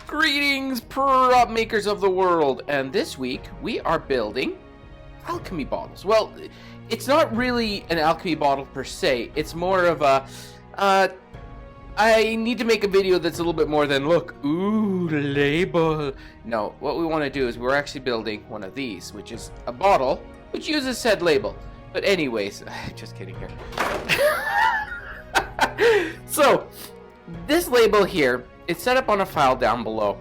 Greetings, prop makers of the world, and this week we are building alchemy bottles. Well, it's not really an alchemy bottle per se, it's more of a, I need to make a video that's a little bit more than, look, ooh, the label. No, what we want to do is we're actually building one of these, which is a bottle, which uses said label. But anyways, just kidding here. So, this label here, it's set up on a file down below,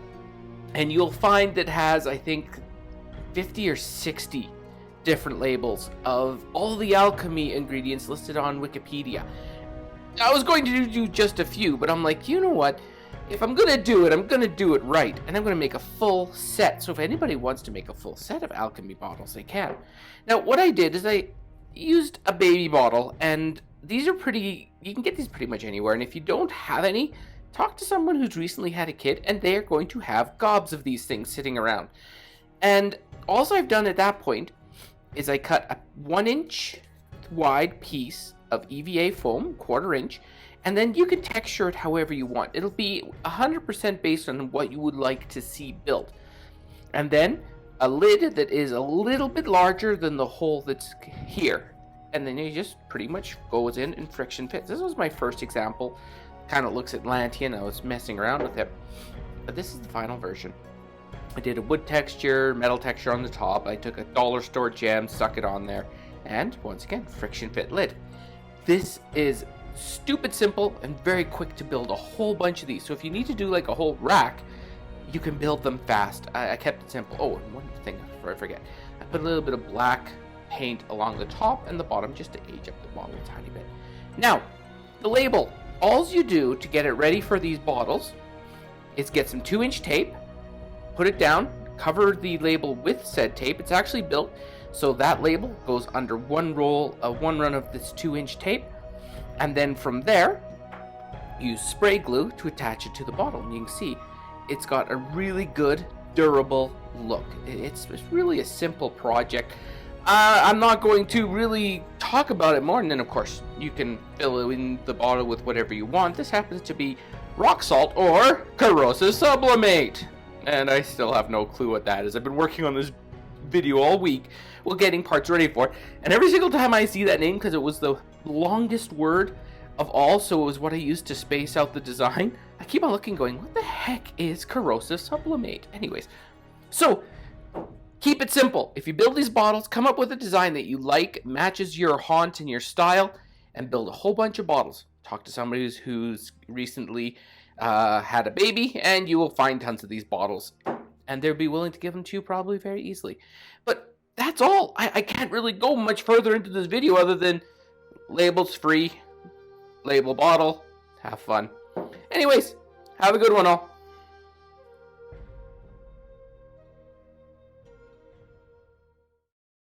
and you'll find it has, I think, 50 or 60 different labels of all the alchemy ingredients listed on Wikipedia. I was going to do just a few, but I'm like, you know what? If I'm going to do it, I'm going to do it right, and I'm going to make a full set. So if anybody wants to make a full set of alchemy bottles, they can. Now, what I did is I used a baby bottle, and these are pretty, you can get these pretty much anywhere, and if you don't have any, talk to someone who's recently had a kid, and they're going to have gobs of these things sitting around. And all I've done at that point is I cut a 1-inch wide piece of EVA foam, 1/4 inch, and then you can texture it however you want. It'll be 100% based on what you would like to see built. And then a lid that is a little bit larger than the hole that's here. And then you just pretty much goes in and friction fits. This was my first example. Kind of looks Atlantean. I was messing around with it, but this is the final version. I did a wood texture, metal texture on the top. I took a dollar store gem, stuck it on there, and once again, friction fit lid. This is stupid simple and very quick to build a whole bunch of these. So if you need to do like a whole rack, you can build them fast. I kept it simple. Oh, and one thing before I forget, I put a little bit of black paint along the top and the bottom just to age up the bottle a tiny bit. Now, the label. All you do to get it ready for these bottles is get some 2-inch tape, put it down, cover the label with said tape. It's actually built so that label goes under one run of this 2-inch tape, and then from there, use spray glue to attach it to the bottle. And you can see it's got a really good, durable look. It's really a simple project. I'm not going to really talk about it more, and then of course you can fill in the bottle with whatever you want. This happens to be rock salt or corrosive sublimate, and I still have no clue what that is. I've been working on this video all week while getting parts ready for it, and every single time I see that name, because it was the longest word of all, so it was what I used to space out the design, I keep on looking going, what the heck is corrosive sublimate? Anyways, so keep it simple. If you build these bottles, come up with a design that you like, matches your haunt and your style, and build a whole bunch of bottles. Talk to somebody who's recently had a baby, and you will find tons of these bottles. And they'll be willing to give them to you probably very easily. But that's all. I can't really go much further into this video other than labels free, label bottle, have fun. Anyways, have a good one all.